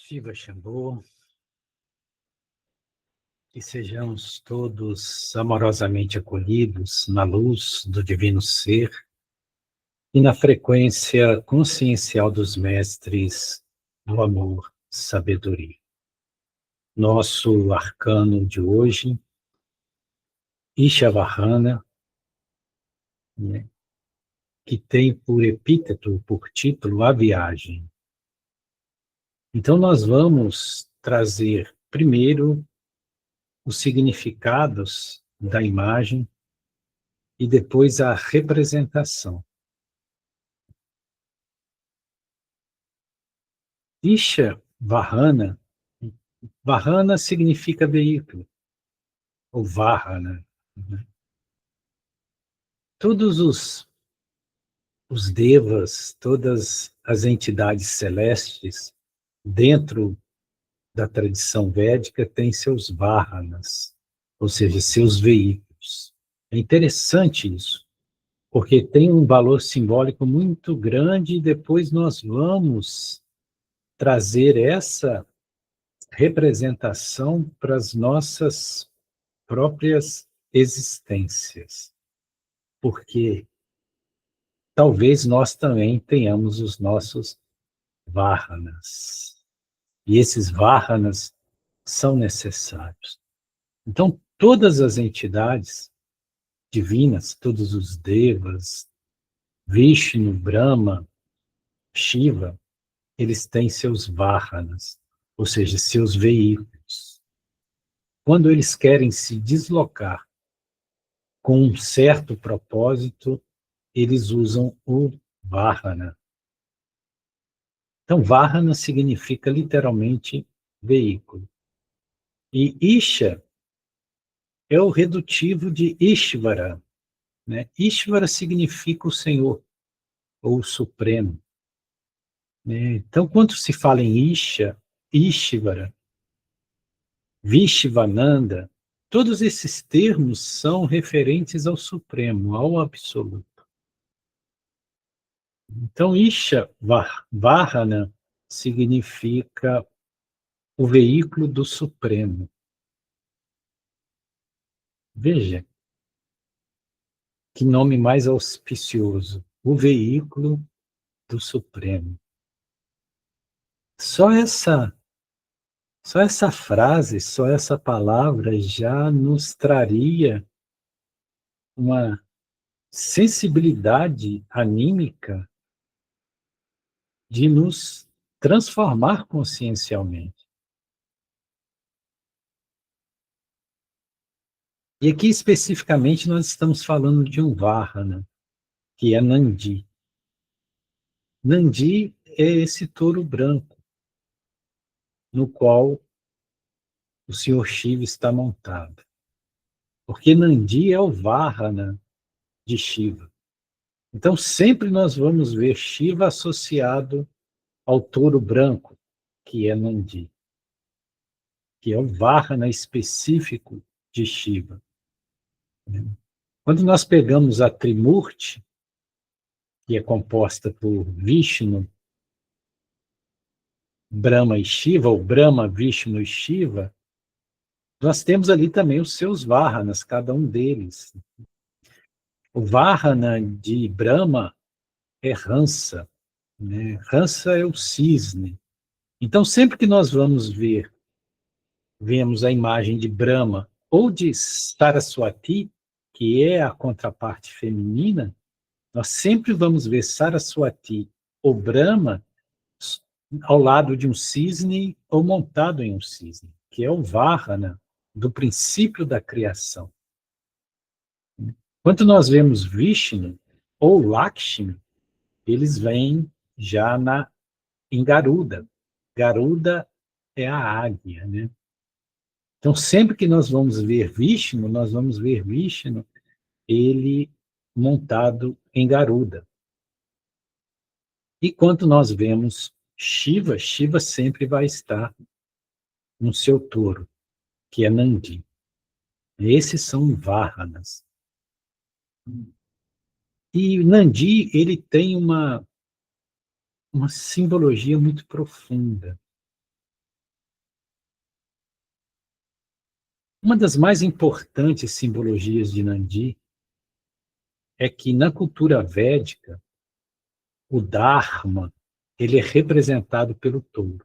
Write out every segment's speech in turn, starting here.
Shiva Shambho, que sejamos todos amorosamente acolhidos na luz do Divino Ser e na frequência consciencial dos mestres do amor, sabedoria. Nosso arcano de hoje, Ishavahana, né, que tem por epíteto, por título, a viagem. Então nós vamos trazer primeiro os significados da imagem e depois a representação. Isha Vahana, Vahana significa veículo, ou Vahana. Né? Todos os devas, todas as entidades celestes, dentro da tradição védica, têm seus Vahanas, ou seja, seus veículos. É interessante isso, porque tem um valor simbólico muito grande e depois nós vamos trazer essa representação para as nossas próprias existências, porque talvez nós também tenhamos os nossos Vahanas, e esses Vahanas são necessários. Então, todas as entidades divinas, todos os Devas, Vishnu, Brahma, Shiva, eles têm seus Vahanas, ou seja, seus veículos. Quando eles querem se deslocar com um certo propósito, eles usam o Vahana. Então, Vahana significa literalmente veículo. E Isha é o redutivo de Ishvara. Né? Ishvara significa o Senhor, ou o Supremo. Né? Então, quando se fala em Isha, Ishvara, Vishvananda, todos esses termos são referentes ao Supremo, ao Absoluto. Então, Isha Vahana significa o veículo do Supremo. Veja, que nome mais auspicioso, o veículo do Supremo. Só essa frase, só essa palavra já nos traria uma sensibilidade anímica de nos transformar consciencialmente. E aqui especificamente nós estamos falando de um Vahana, que é Nandi. Nandi é esse touro branco, no qual o Senhor Shiva está montado. Porque Nandi é o Vahana de Shiva. Então sempre nós vamos ver Shiva associado ao touro branco, que é Nandi, que é o Vahana específico de Shiva. Quando nós pegamos a Trimurti, que é composta por Vishnu, Brahma e Shiva, ou Brahma, Vishnu e Shiva, nós temos ali também os seus Vahanas, cada um deles. O Vahana de Brahma é Hansa, né? Hansa é o cisne. Então, sempre que nós vemos a imagem de Brahma ou de Saraswati, que é a contraparte feminina, nós sempre vamos ver Saraswati ou Brahma ao lado de um cisne ou montado em um cisne, que é o Vahana do princípio da criação. Quando nós vemos Vishnu ou Lakshmi, eles vêm já em Garuda. Garuda é a águia, né? Então, sempre que nós vamos ver Vishnu, ele montado em Garuda. E quando nós vemos Shiva, Shiva sempre vai estar no seu touro, que é Nandi. Esses são Vahanas. E Nandi, ele tem uma simbologia muito profunda. Uma das mais importantes simbologias de Nandi é que na cultura védica, o Dharma, ele é representado pelo touro.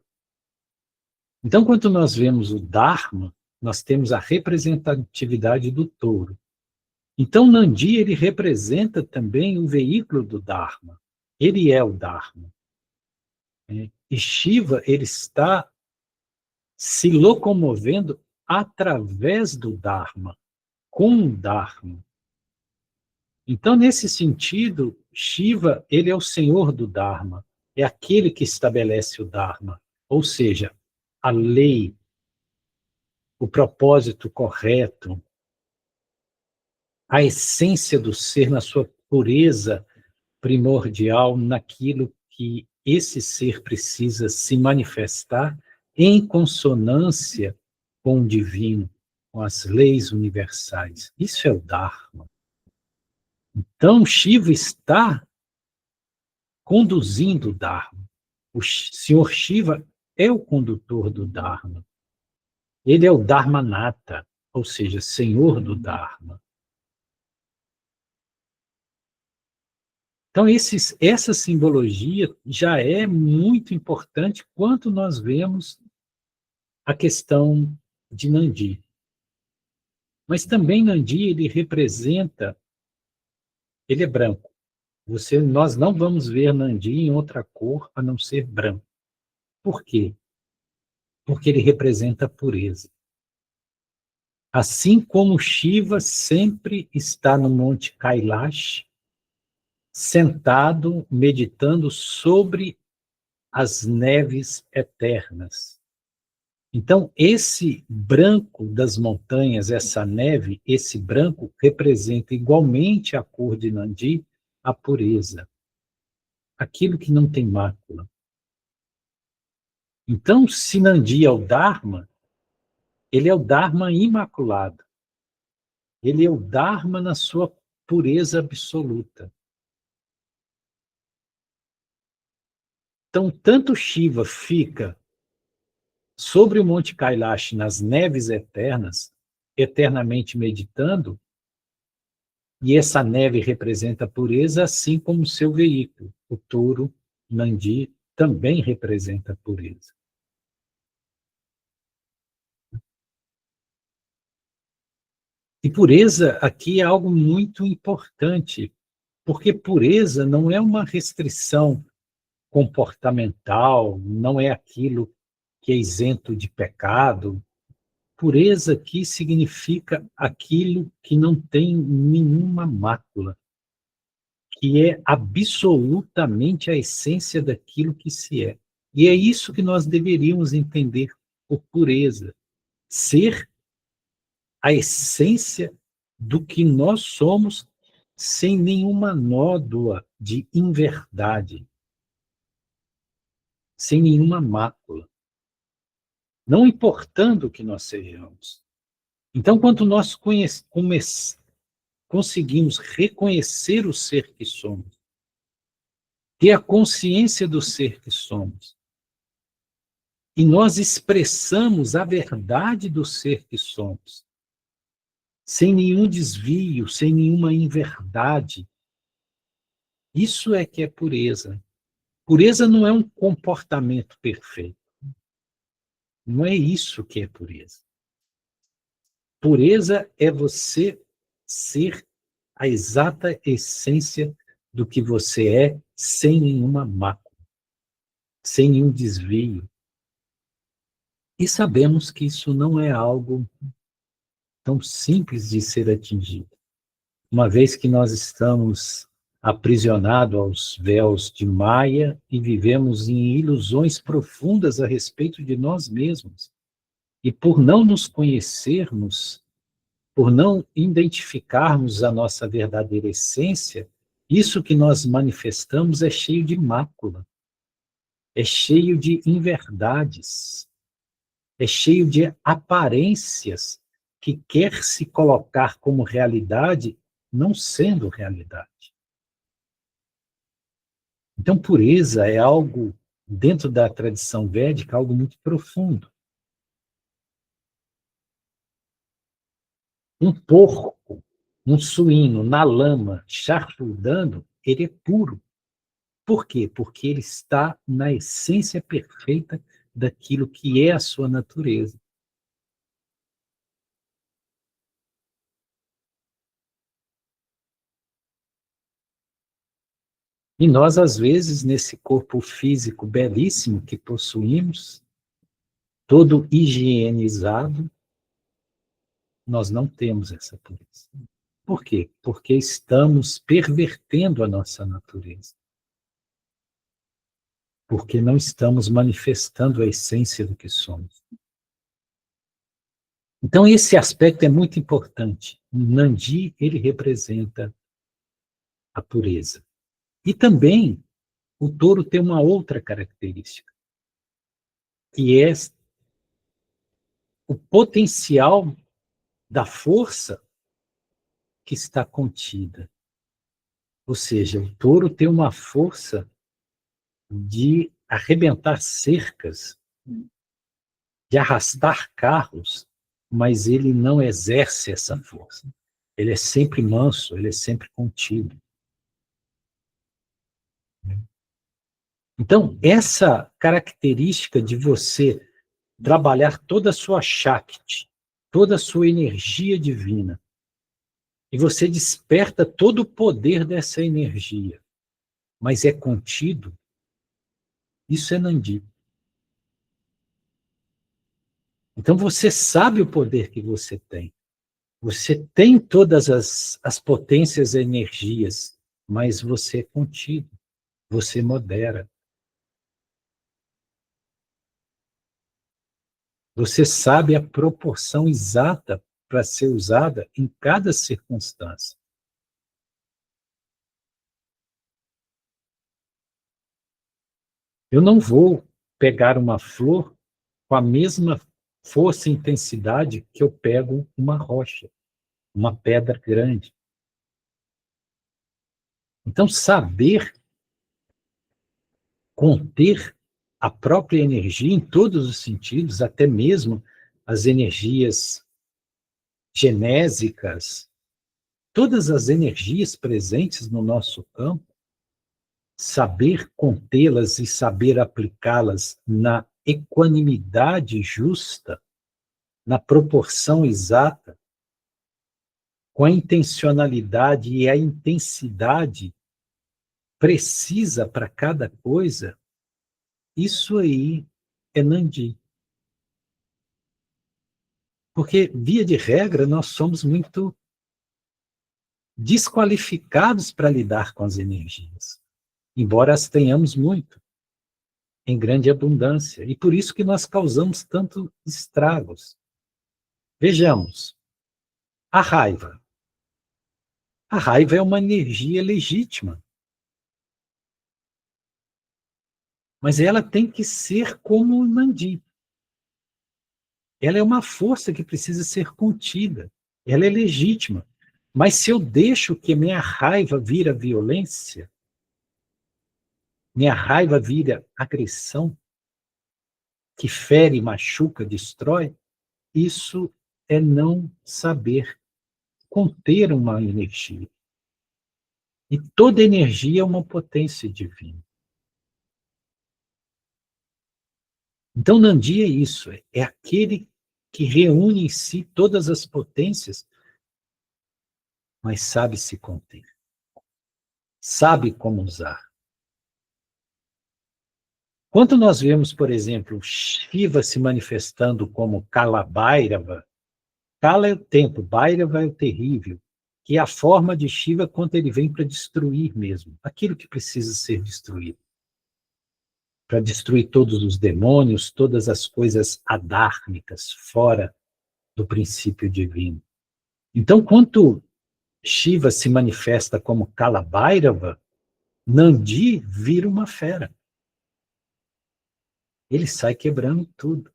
Então, quando nós vemos o Dharma, nós temos a representatividade do touro. Então, Nandi, ele representa também o veículo do Dharma. Ele é o Dharma. E Shiva, ele está se locomovendo através do Dharma, com o Dharma. Então, nesse sentido, Shiva, ele é o senhor do Dharma, é aquele que estabelece o Dharma, ou seja, a lei, o propósito correto, a essência do ser na sua pureza primordial, naquilo que esse ser precisa se manifestar em consonância com o divino, com as leis universais. Isso é o Dharma. Então, Shiva está conduzindo o Dharma. O Senhor Shiva é o condutor do Dharma. Ele é o Dharmanata, ou seja, Senhor do Dharma. Então, essa simbologia já é muito importante quando nós vemos a questão de Nandi. Mas também Nandi, ele representa, ele é branco. Nós não vamos ver Nandi em outra cor a não ser branco. Por quê? Porque ele representa a pureza. Assim como Shiva sempre está no Monte Kailash, sentado, meditando sobre as neves eternas. Então, esse branco das montanhas, essa neve, esse branco representa igualmente a cor de Nandi, a pureza, aquilo que não tem mácula. Então, se Nandi é o Dharma, ele é o Dharma imaculado. Ele é o Dharma na sua pureza absoluta. Então, tanto Shiva fica sobre o Monte Kailash, nas neves eternas, eternamente meditando, e essa neve representa a pureza, assim como o seu veículo, o touro, Nandi, também representa a pureza. E pureza aqui é algo muito importante, porque pureza não é uma restrição comportamental, não é aquilo que é isento de pecado. Pureza aqui significa aquilo que não tem nenhuma mácula, que é absolutamente a essência daquilo que se é. E é isso que nós deveríamos entender por pureza. Ser a essência do que nós somos, sem nenhuma nódoa de inverdade, sem nenhuma mácula, não importando o que nós sejamos. Então, quando nós conseguimos reconhecer o ser que somos, ter a consciência do ser que somos, e nós expressamos a verdade do ser que somos, sem nenhum desvio, sem nenhuma inverdade, isso é que é pureza. Pureza não é um comportamento perfeito. Não é isso que é pureza. Pureza é você ser a exata essência do que você é, sem nenhuma mácula, sem nenhum desvio. E sabemos que isso não é algo tão simples de ser atingido. Uma vez que nós estamos aprisionados aos véus de Maia e vivemos em ilusões profundas a respeito de nós mesmos. E por não nos conhecermos, por não identificarmos a nossa verdadeira essência, isso que nós manifestamos é cheio de mácula, é cheio de inverdades, é cheio de aparências que quer se colocar como realidade, não sendo realidade. Então, pureza é algo, dentro da tradição védica, algo muito profundo. Um porco, um suíno na lama, charfurdando, ele é puro. Por quê? Porque ele está na essência perfeita daquilo que é a sua natureza. E nós, às vezes, nesse corpo físico belíssimo que possuímos, todo higienizado, nós não temos essa pureza. Por quê? Porque estamos pervertendo a nossa natureza. Porque não estamos manifestando a essência do que somos. Então, esse aspecto é muito importante. O Nandi, ele representa a pureza. E também, o touro tem uma outra característica, que é o potencial da força que está contida. Ou seja, o touro tem uma força de arrebentar cercas, de arrastar carros, mas ele não exerce essa força. Ele é sempre manso, ele é sempre contido. Então, essa característica de você trabalhar toda a sua Shakti, toda a sua energia divina, e você desperta todo o poder dessa energia, mas é contido, isso é Nandi. Então você sabe o poder que você tem. Você tem todas as potências e energias, mas você é contido, você modera. Você sabe a proporção exata para ser usada em cada circunstância. Eu não vou pegar uma flor com a mesma força e intensidade que eu pego uma rocha, uma pedra grande. Então, saber conter a própria energia em todos os sentidos, até mesmo as energias genésicas, todas as energias presentes no nosso campo, saber contê-las e saber aplicá-las na equanimidade justa, na proporção exata, com a intencionalidade e a intensidade precisa para cada coisa, isso aí é Nandi. Porque, via de regra, nós somos muito desqualificados para lidar com as energias, embora as tenhamos muito, em grande abundância, e por isso que nós causamos tanto estragos. Vejamos, a raiva. A raiva é uma energia legítima, mas ela tem que ser como o Nandi. Ela é uma força que precisa ser contida. Ela é legítima. Mas se eu deixo que minha raiva vira violência, minha raiva vira agressão, que fere, machuca, destrói, isso é não saber conter uma energia. E toda energia é uma potência divina. Então, Nandi é isso, é aquele que reúne em si todas as potências, mas sabe se conter, sabe como usar. Quando nós vemos, por exemplo, Shiva se manifestando como Kalabhairava, Kala é o tempo, Bhairava é o terrível, que é a forma de Shiva quando ele vem para destruir mesmo, aquilo que precisa ser destruído. Para destruir todos os demônios, todas as coisas adármicas, fora do princípio divino. Então, quando Shiva se manifesta como Kalabhairava, Nandi vira uma fera. Ele sai quebrando tudo.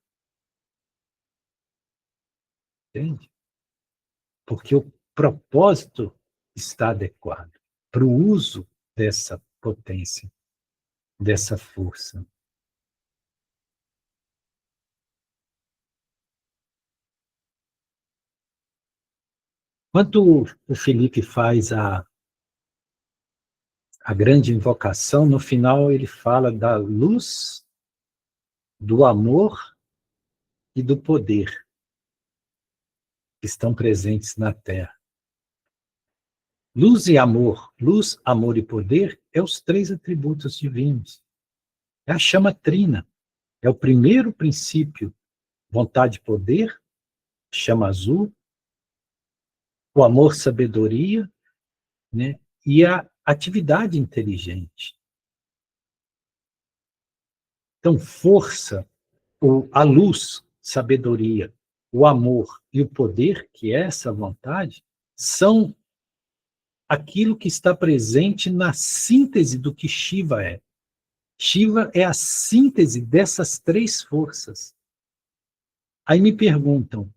Entende? Porque o propósito está adequado para o uso dessa potência, dessa força. Quando o Felipe faz a grande invocação, no final ele fala da luz, do amor e do poder que estão presentes na Terra. Luz, amor e poder é os três atributos divinos. É a chama trina, é o primeiro princípio, vontade e poder, chama azul, o amor, sabedoria, né? E a atividade inteligente. Então, força, a luz, sabedoria, o amor e o poder, que é essa vontade, são aquilo que está presente na síntese do que Shiva é. Shiva é a síntese dessas três forças. Aí me perguntam,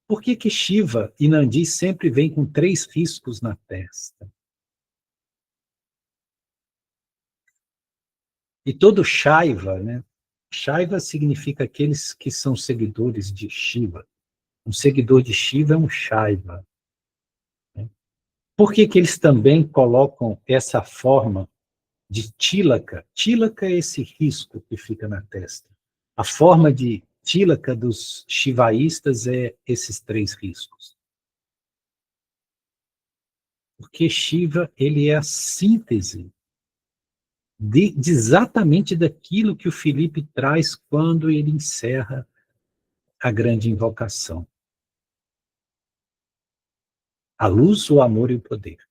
por que Shiva e Nandi sempre vêm com 3 riscos na testa? E todo Shaiva, né? Shaiva significa aqueles que são seguidores de Shiva. Um seguidor de Shiva é um Shaiva. Né? Por que eles também colocam essa forma de Tilaka? Tilaka é esse risco que fica na testa. A forma de Tilaka dos shivaístas é esses 3 riscos. Porque Shiva, ele é a síntese de exatamente daquilo que o Felipe traz quando ele encerra a grande invocação. A luz, o amor e o poder.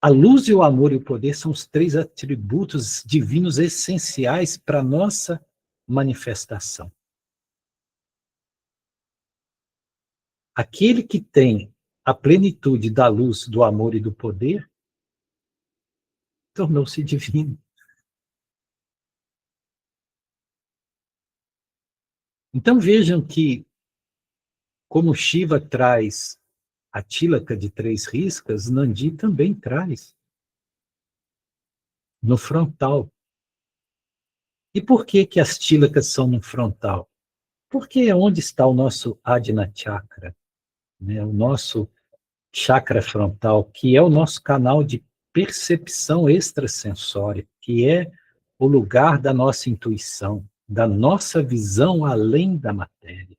A luz, e o amor e o poder são os 3 atributos divinos essenciais para a nossa manifestação. Aquele que tem a plenitude da luz, do amor e do poder, tornou-se divino. Então vejam que, como Shiva traz a tílaca de 3 riscas, Nandi também traz no frontal. E por que as tílacas são no frontal? Porque é onde está o nosso Adina Chakra, né? O nosso chakra frontal, que é o nosso canal de percepção extrasensória, que é o lugar da nossa intuição, da nossa visão além da matéria.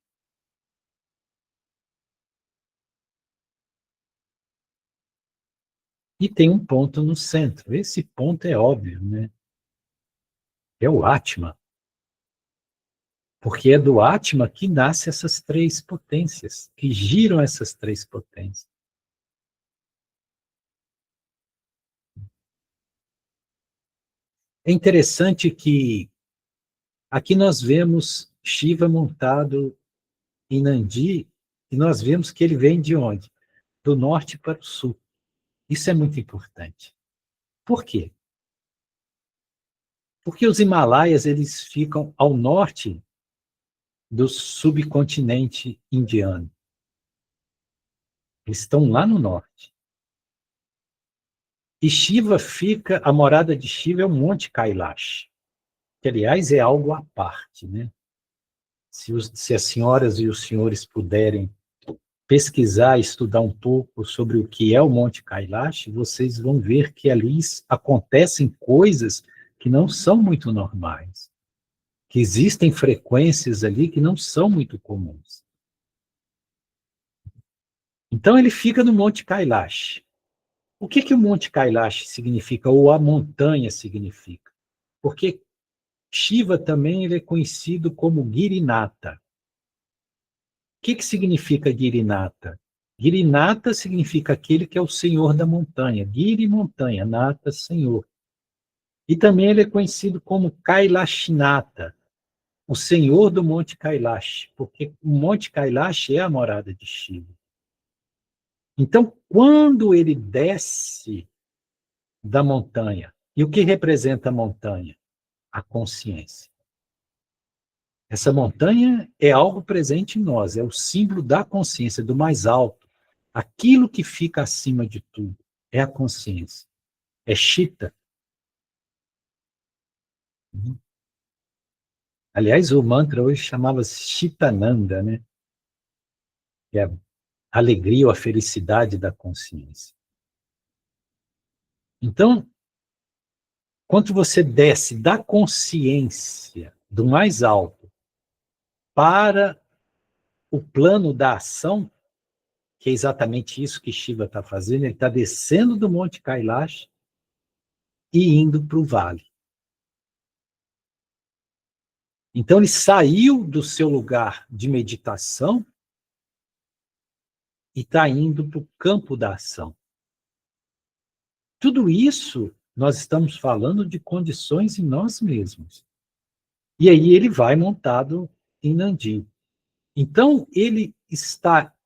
E tem um ponto no centro. Esse ponto é óbvio, né? É o Atma. Porque é do Atma que nascem essas 3 potências, que giram essas 3 potências. É interessante que aqui nós vemos Shiva montado em Nandi, e nós vemos que ele vem de onde? Do norte para o sul. Isso é muito importante. Por quê? Porque os Himalaias, eles ficam ao norte do subcontinente indiano. Eles estão lá no norte. E Shiva fica, a morada de Shiva é o Monte Kailash, que, aliás, é algo à parte, né? Se as senhoras e os senhores puderem pesquisar, estudar um pouco sobre o que é o Monte Kailash, vocês vão ver que ali acontecem coisas que não são muito normais, que existem frequências ali que não são muito comuns. Então ele fica no Monte Kailash. O que o Monte Kailash significa, ou a montanha significa? Porque Shiva também ele é conhecido como Girinata. O que significa Girinata? Girinata significa aquele que é o senhor da montanha. Giri, montanha, Nata, senhor. E também ele é conhecido como Kailashinata, o senhor do Monte Kailash, porque o Monte Kailash é a morada de Shiva. Então, quando ele desce da montanha, e o que representa a montanha? A consciência. Essa montanha é algo presente em nós, é o símbolo da consciência, do mais alto. Aquilo que fica acima de tudo é a consciência. É Chitta. Aliás, o mantra hoje chamava-se Chittananda, né? Que é a alegria ou a felicidade da consciência. Então, quando você desce da consciência do mais alto para o plano da ação, que é exatamente isso que Shiva está fazendo, ele está descendo do Monte Kailash e indo para o vale. Então ele saiu do seu lugar de meditação e está indo para o campo da ação. Tudo isso nós estamos falando de condições em nós mesmos. E aí ele vai montado em Nandi. Então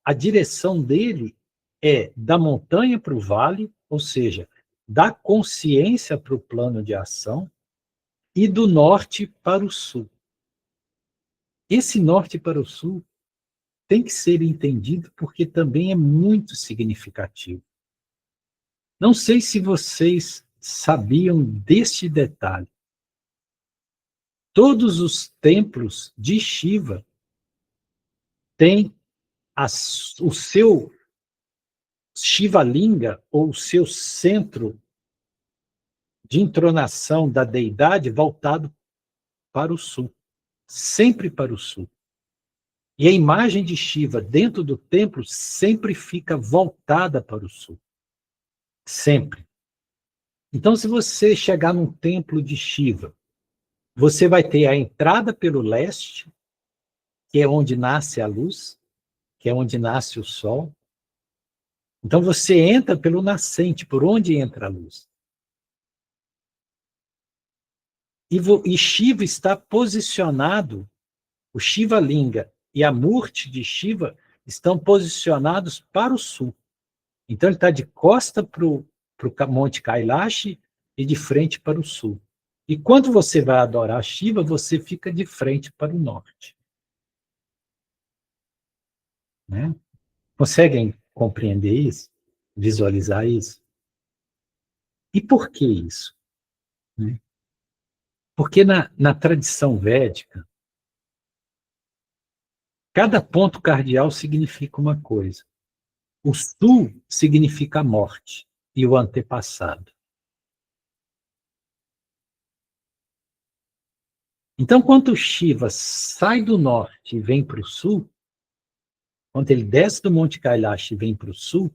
a direção dele é da montanha para o vale, ou seja, da consciência para o plano de ação e do norte para o sul. Esse norte para o sul tem que ser entendido porque também é muito significativo. Não sei se vocês sabiam deste detalhe. Todos os templos de Shiva têm o seu Shiva Linga, ou o seu centro de entronação da deidade, voltado para o sul. Sempre para o sul. E a imagem de Shiva dentro do templo sempre fica voltada para o sul. Sempre. Então, se você chegar num templo de Shiva, você vai ter a entrada pelo leste, que é onde nasce a luz, que é onde nasce o sol. Então, você entra pelo nascente, por onde entra a luz. E Shiva está posicionado, o Shiva Linga e a Murti de Shiva estão posicionados para o sul. Então, ele está de costa para o Monte Kailash e de frente para o sul. E quando você vai adorar Shiva, você fica de frente para o norte. Né? Conseguem compreender isso? Visualizar isso? E por que isso? Né? Porque na tradição védica, cada ponto cardial significa uma coisa. O sul significa a morte e o antepassado. Então, quando Shiva sai do norte e vem para o sul, quando ele desce do Monte Kailash e vem para o sul,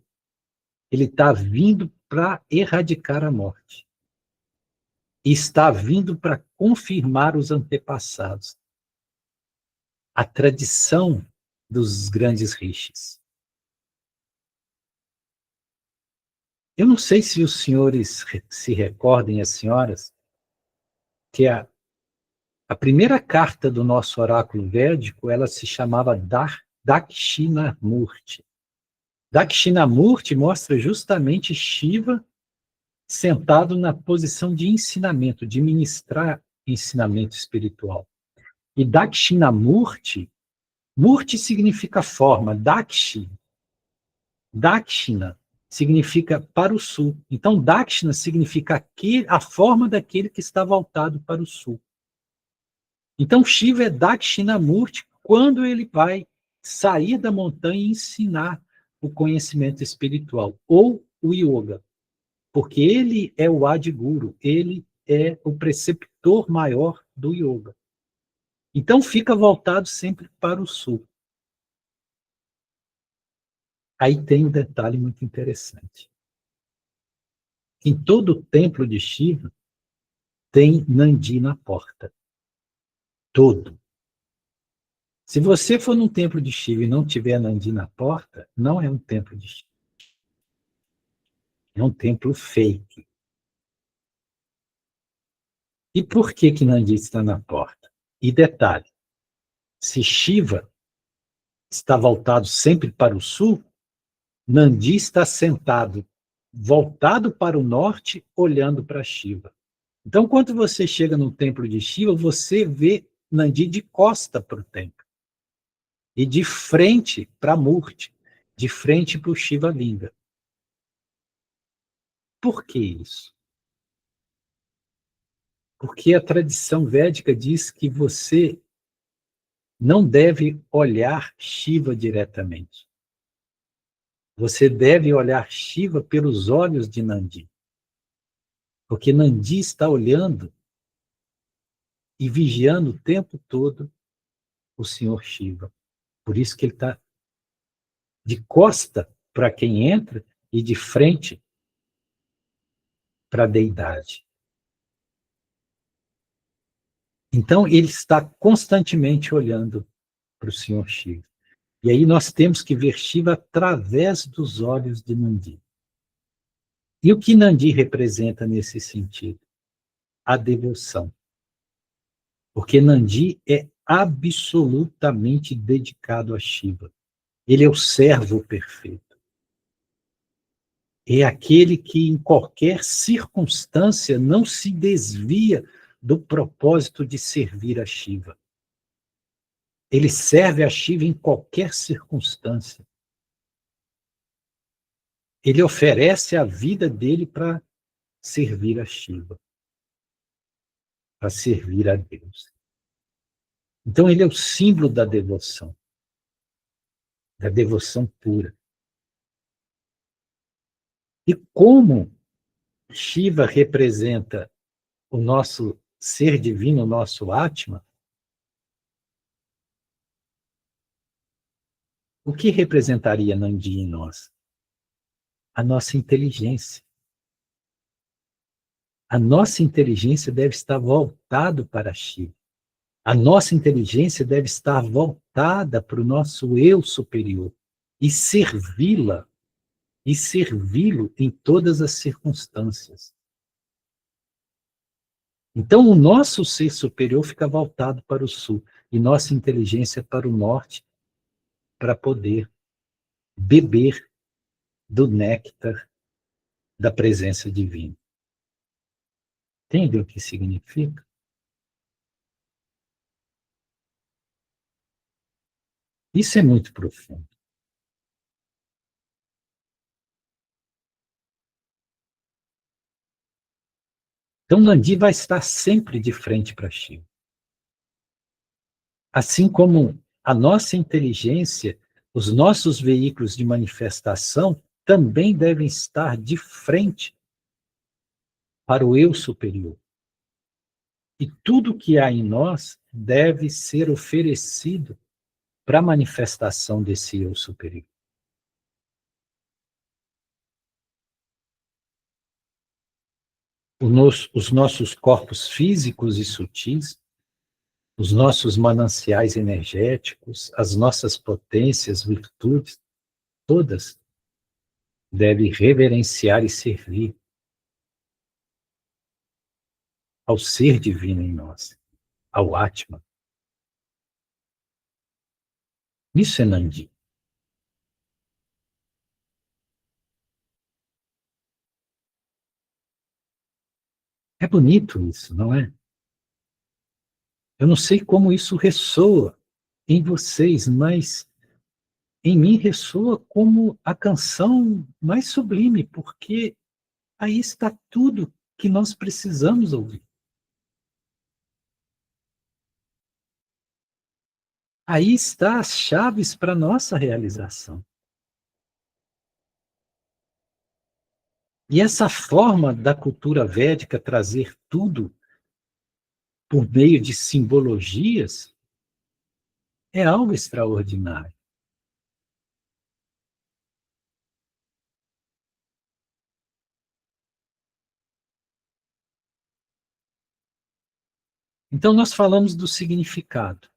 ele está vindo para erradicar a morte. E está vindo para confirmar os antepassados. A tradição dos grandes rishis. Eu não sei se os senhores se recordem, as senhoras, que a primeira carta do nosso oráculo védico, ela se chamava Dakshinamurti. Dakshinamurti mostra justamente Shiva sentado na posição de ensinamento, de ministrar ensinamento espiritual. E Dakshinamurti, Murti significa forma, Dakshina significa para o sul. Então, Dakshina significa a forma daquele que está voltado para o sul. Então, Shiva é Dakshinamurti quando ele vai sair da montanha e ensinar o conhecimento espiritual, ou o yoga. Porque ele é o Adiguru, ele é o preceptor maior do yoga. Então, fica voltado sempre para o sul. Aí tem um detalhe muito interessante. Em todo o templo de Shiva, tem Nandi na porta. Todo. Se você for num templo de Shiva e não tiver Nandi na porta, não é um templo de Shiva. É um templo fake. E por que Nandi está na porta? E detalhe, se Shiva está voltado sempre para o sul, Nandi está sentado, voltado para o norte, olhando para Shiva. Então, quando você chega no templo de Shiva, você vê Nandi de costa para o templo. E de frente para a Murti, de frente para o Shiva Linga. Por que isso? Porque a tradição védica diz que você não deve olhar Shiva diretamente. Você deve olhar Shiva pelos olhos de Nandi. Porque Nandi está olhando e vigiando o tempo todo o Senhor Shiva. Por isso que ele está de costa para quem entra e de frente para a deidade. Então, ele está constantemente olhando para o Senhor Shiva. E aí nós temos que ver Shiva através dos olhos de Nandi. E o que Nandi representa nesse sentido? A devoção. Porque Nandi é absolutamente dedicado a Shiva. Ele é o servo perfeito. É aquele que, em qualquer circunstância, não se desvia do propósito de servir a Shiva. Ele serve a Shiva em qualquer circunstância. Ele oferece a vida dele para servir a Shiva, para servir a Deus. Então, ele é o símbolo da devoção pura. E como Shiva representa o nosso ser divino, o nosso Atma, o que representaria Nandi em nós? A nossa inteligência. A nossa inteligência deve estar voltada para Shiva. A nossa inteligência deve estar voltada para o nosso eu superior e servi-la, e servi-lo em todas as circunstâncias. Então, o nosso ser superior fica voltado para o sul e nossa inteligência para o norte, para poder beber do néctar da presença divina. Entende o que significa? Isso é muito profundo. Então, Nandi vai estar sempre de frente para Shiva. Assim como a nossa inteligência, os nossos veículos de manifestação também devem estar de frente para o eu superior. E tudo que há em nós deve ser oferecido para a manifestação desse eu superior. Os nossos corpos físicos e sutis, os nossos mananciais energéticos, as nossas potências, virtudes, todas devem reverenciar e servir ao ser divino em nós, ao Atma. Isso é Nandi. É bonito isso, não é? Eu não sei como isso ressoa em vocês, mas em mim ressoa como a canção mais sublime, porque aí está tudo que nós precisamos ouvir. Aí está as chaves para a nossa realização. E essa forma da cultura védica trazer tudo por meio de simbologias é algo extraordinário. Então, nós falamos do significado.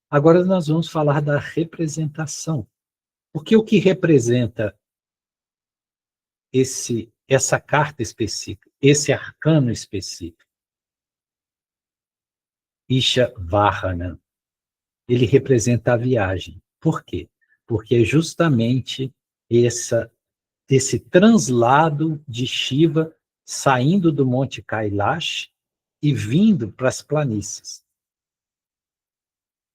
Agora, nós vamos falar da representação. Porque o que representa essa carta específica, esse arcano específico? Isha Vahana. Ele representa a viagem. Por quê? Porque é justamente esse translado de Shiva saindo do Monte Kailash e vindo para as planícies,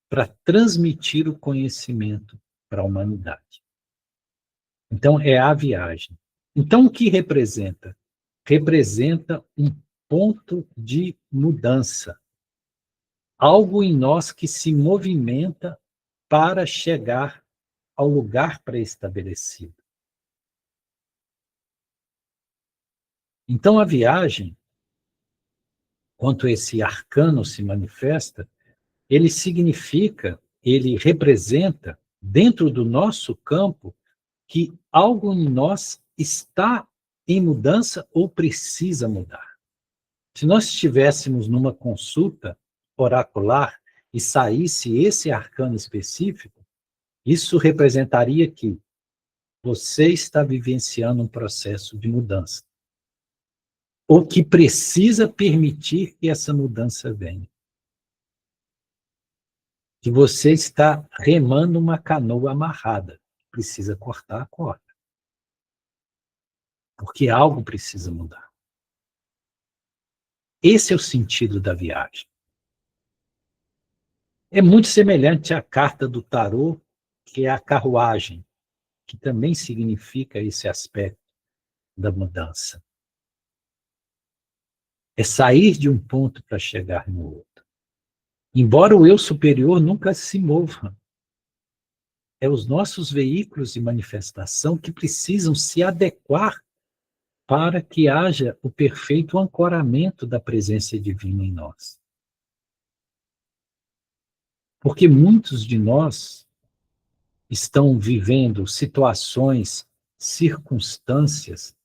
para transmitir o conhecimento para a humanidade. Então, é a viagem. Então, o que representa? Representa um ponto de mudança. Algo em nós que se movimenta para chegar ao lugar pré-estabelecido. Então, a viagem, quanto esse arcano se manifesta, ele significa, ele representa, dentro do nosso campo, que algo em nós está em mudança ou precisa mudar. Se nós estivéssemos numa consulta oracular e saísse esse arcano específico, isso representaria que você está vivenciando um processo de mudança, ou que precisa permitir que essa mudança venha. Que você está remando uma canoa amarrada, precisa cortar a corda. Porque algo precisa mudar. Esse é o sentido da viagem. É muito semelhante à carta do tarô, que é a carruagem, que também significa esse aspecto da mudança. É sair de um ponto para chegar no outro. Embora o eu superior nunca se mova, é os nossos veículos de manifestação que precisam se adequar para que haja o perfeito ancoramento da presença divina em nós. Porque muitos de nós estão vivendo situações, circunstâncias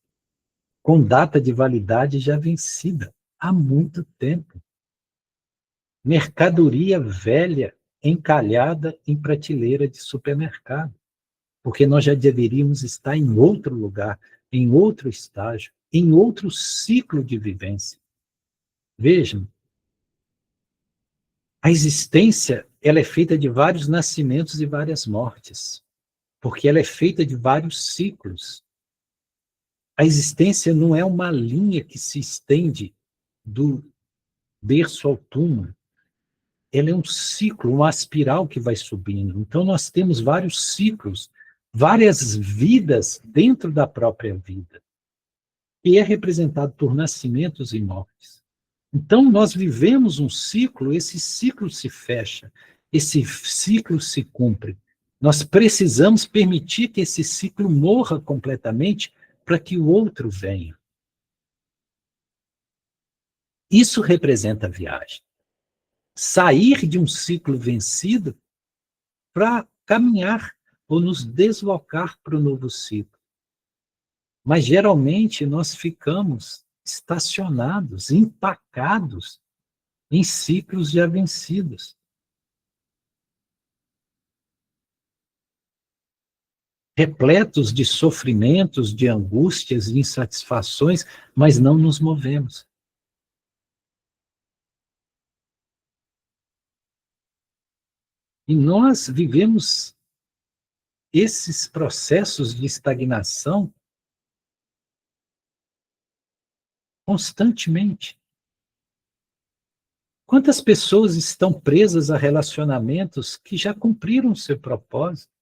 com data de validade já vencida há muito tempo. Mercadoria velha encalhada em prateleira de supermercado, porque nós já deveríamos estar em outro lugar, em outro estágio, em outro ciclo de vivência. Vejam, a existência, ela é feita de vários nascimentos e várias mortes, porque ela é feita de vários ciclos. A existência não é uma linha que se estende do berço ao túmulo. Ela é um ciclo, uma espiral que vai subindo. Então, nós temos vários ciclos, várias vidas dentro da própria vida, que é representado por nascimentos e mortes. Então, nós vivemos um ciclo, esse ciclo se fecha, esse ciclo se cumpre. Nós precisamos permitir que esse ciclo morra completamente para que o outro venha. Isso representa a viagem. Sair de um ciclo vencido para caminhar ou nos deslocar para o novo ciclo. Mas, geralmente, nós ficamos estacionados, empacados em ciclos já vencidos. Repletos de sofrimentos, de angústias, de insatisfações, mas não nos movemos. E nós vivemos esses processos de estagnação constantemente. Quantas pessoas estão presas a relacionamentos que já cumpriram o seu propósito,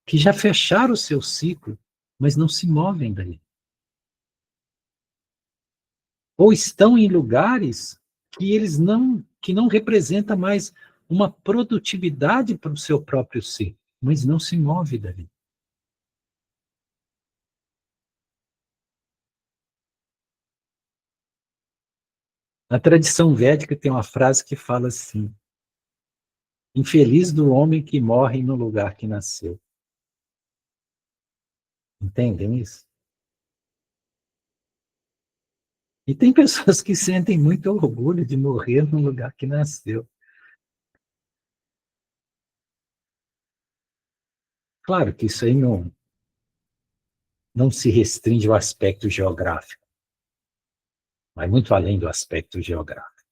que já fecharam o seu ciclo, mas não se movem daí? Ou estão em lugares que não representa mais uma produtividade para o seu próprio ser, mas não se move dali. Na tradição védica tem uma frase que fala assim: infeliz do homem que morre no lugar que nasceu. Entendem isso? E tem pessoas que sentem muito orgulho de morrer no lugar que nasceu. Claro que isso aí não se restringe ao aspecto geográfico, vai muito além do aspecto geográfico.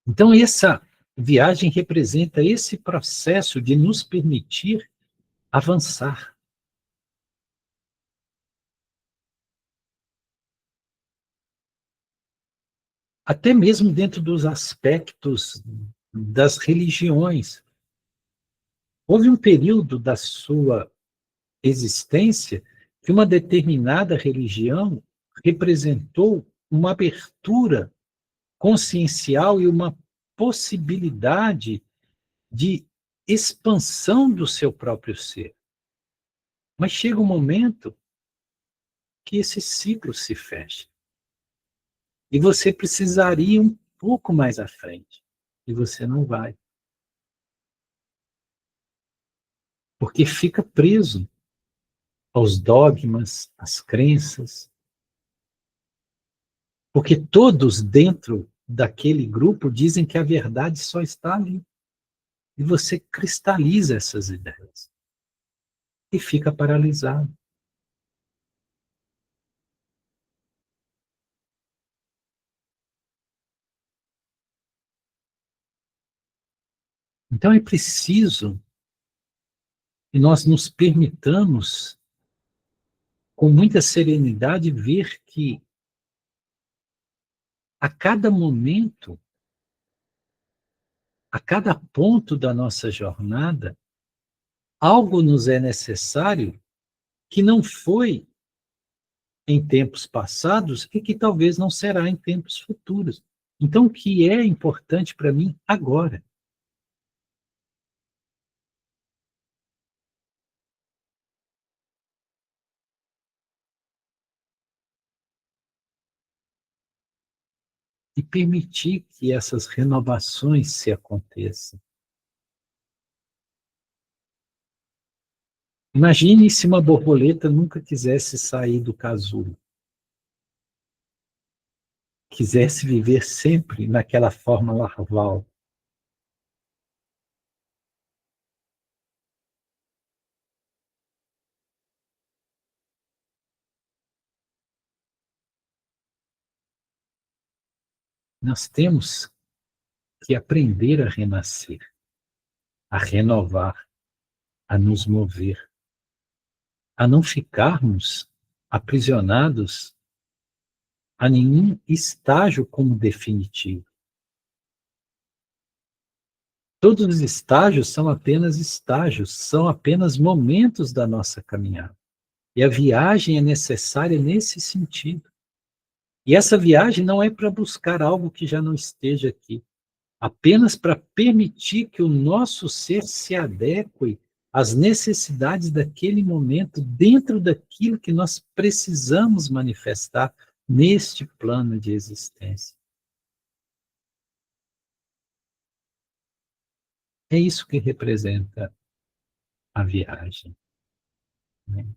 Então, essa viagem representa esse processo de nos permitir avançar. Até mesmo dentro dos aspectos das religiões. Houve um período da sua existência que uma determinada religião representou uma abertura consciencial e uma possibilidade de expansão do seu próprio ser. Mas chega um momento que esse ciclo se fecha. E você precisaria ir um pouco mais à frente. E você não vai. Porque fica preso aos dogmas, às crenças. Porque todos dentro daquele grupo dizem que a verdade só está ali. E você cristaliza essas ideias. E fica paralisado. Então é preciso que nós nos permitamos, com muita serenidade, ver que a cada momento, a cada ponto da nossa jornada, algo nos é necessário que não foi em tempos passados e que talvez não será em tempos futuros. Então, o que é importante para mim agora? E permitir que essas renovações se aconteçam. Imagine se uma borboleta nunca quisesse sair do casulo. Quisesse viver sempre naquela forma larval. Nós temos que aprender a renascer, a renovar, a nos mover, a não ficarmos aprisionados a nenhum estágio como definitivo. Todos os estágios são apenas estágios, são apenas momentos da nossa caminhada. E a viagem é necessária nesse sentido. E essa viagem não é para buscar algo que já não esteja aqui, apenas para permitir que o nosso ser se adeque às necessidades daquele momento, dentro daquilo que nós precisamos manifestar neste plano de existência. É isso que representa a viagem, né?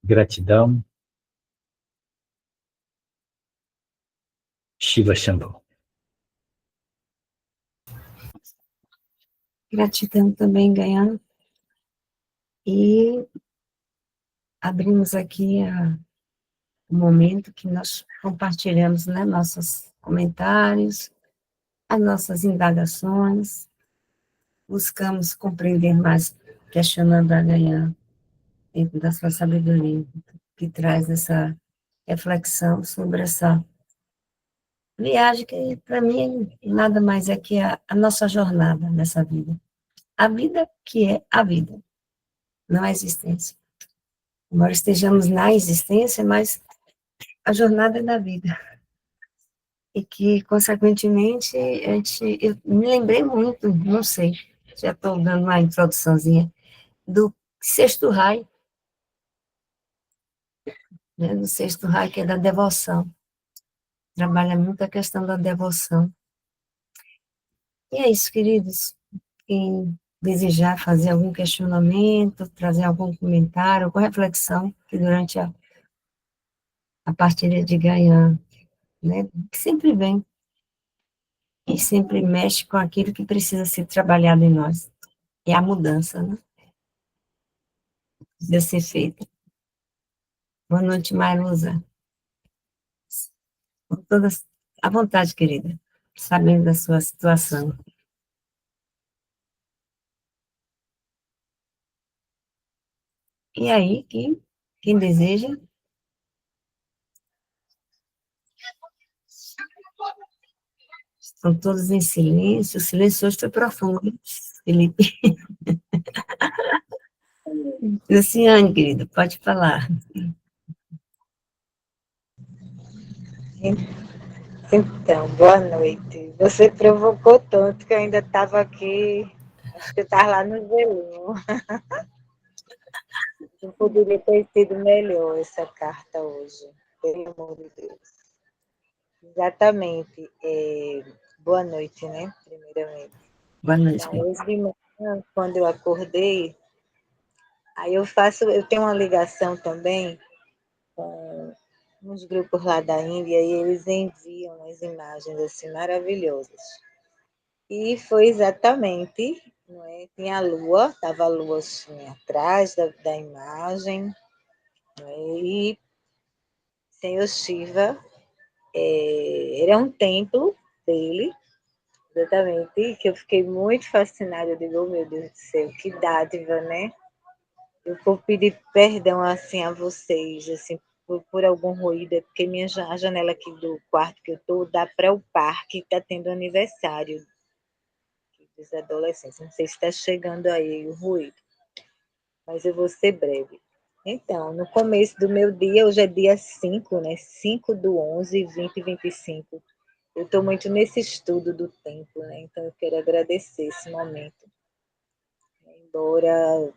Gratidão, Shiva Shambhu. Gratidão também, Gayane. E abrimos aqui o momento que nós compartilhamos, né, nossos comentários, as nossas indagações, buscamos compreender mais, questionando a Gayane, dentro da sua sabedoria, que traz essa reflexão sobre essa viagem que, para mim, nada mais é que a nossa jornada nessa vida. A vida que é a vida, não a existência. Embora estejamos na existência, mas a jornada é da vida. E que, consequentemente, eu me lembrei muito, não sei, já estou dando uma introduçãozinha, do sexto raio, né, do sexto raio, que é da devoção. Trabalha muito a questão da devoção. E é isso, queridos. Quem desejar fazer algum questionamento, trazer algum comentário, alguma reflexão, que durante a partilha de Gaian, né, que sempre vem e sempre mexe com aquilo que precisa ser trabalhado em nós. É a mudança, né? Precisa ser feita. Boa noite, Mailusa. Com toda a vontade, querida, sabendo da sua situação. E aí, quem deseja, estão todos em silêncio, o silêncio hoje foi profundo, Felipe. Luciane, querida, pode falar. Então, boa noite. Você provocou tanto que eu ainda estava aqui, acho que eu estava lá no velhinho. Não poderia ter sido melhor essa carta hoje, pelo amor de Deus. Exatamente. Boa noite, né? Primeiramente. Boa noite, Então, bem. hoje de manhã, quando eu acordei, aí eu tenho uma ligação também com uns grupos lá da Índia e eles enviam umas imagens assim maravilhosas. E foi exatamente, não é? Tinha a lua, estava a lua assim, atrás da imagem, não é? E Senhor Shiva era um templo dele, exatamente, que eu fiquei muito fascinada. Eu digo, oh, meu Deus do céu, que dádiva, né? Eu vou pedir perdão assim a vocês, assim, por algum ruído, é porque a janela aqui do quarto que eu estou dá para o parque, está tendo aniversário dos adolescentes. Não sei se está chegando aí o ruído, mas eu vou ser breve. Então, no começo do meu dia, hoje é dia 5, né? 5/11, 2025. Eu estou muito nesse estudo do tempo, né? Então, eu quero agradecer esse momento. Embora